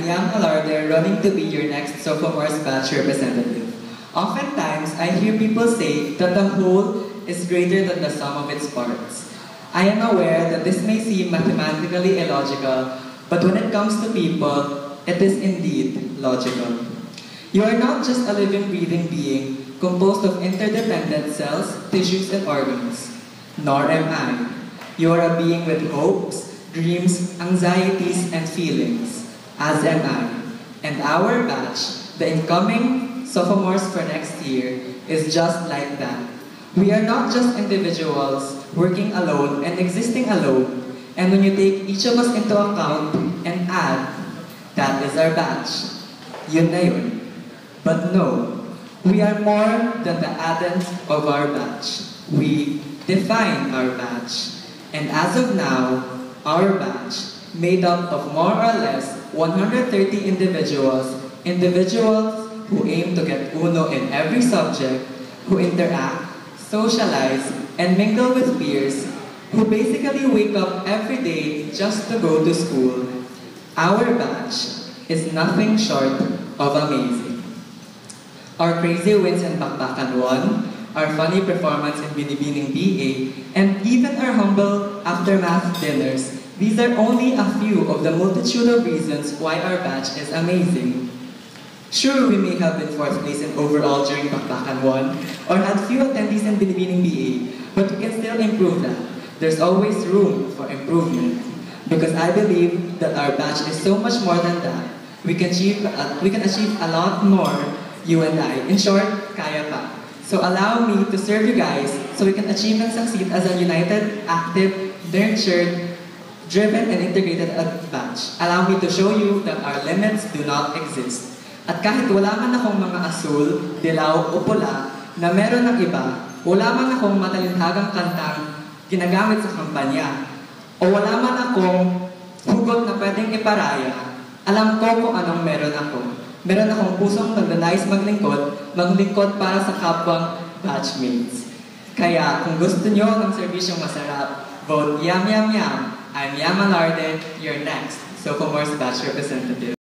Yam Alarde, running to be your next Sophomore's batch representative. Oftentimes, I hear people say that the whole is greater than the sum of its parts. I am aware that this may seem mathematically illogical, but when it comes to people, it is indeed logical. You are not just a living, breathing being composed of interdependent cells, tissues, and organs. Nor am I. You are a being with hopes, dreams, anxieties, and feelings, as am I. And our batch, the incoming sophomores for next year, is just like that. We are not just individuals working alone and existing alone, and when you take each of us into account and add, that is our batch. Yun na yun. But no, we are more than the addends of our batch. We define our batch. And as of now, our batch, made up of more or less 130 individuals who aim to get uno in every subject, who interact, socialize, and mingle with peers, who basically wake up every day just to go to school. Our batch is nothing short of amazing. Our crazy wins in Bakbakan 1, our funny performance in Binibining BA, and even our humble aftermath dinners, these are only a few of the multitude of reasons why our batch is amazing. Sure, we may have been 4th place in overall during Bakbakan 1, or had few attendees in Binibining BA, but we can still improve that. There's always room for improvement. Because I believe that our batch is so much more than that. We can achieve a lot more, you and I. In short, kaya pa. So allow me to serve you guys so we can achieve and succeed as a united, active, nurtured, driven, and integrated batch. Allow me to show you that our limits do not exist. At kahit wala man akong mga asul, dilaw o pula na meron ng iba, wala man akong matalinhagang kantang ginagamit sa kampanya, o wala man akong hugot na pwedeng iparaya, alam ko kung anong meron ako. Meron akong pusong nagnanais maglingkod para sa kapwang batchmates. Kaya kung gusto nyo ng serbisyong masarap, vote Yam Yam Yam. I'm Yam Alarde, your next Sophomore's batch representative.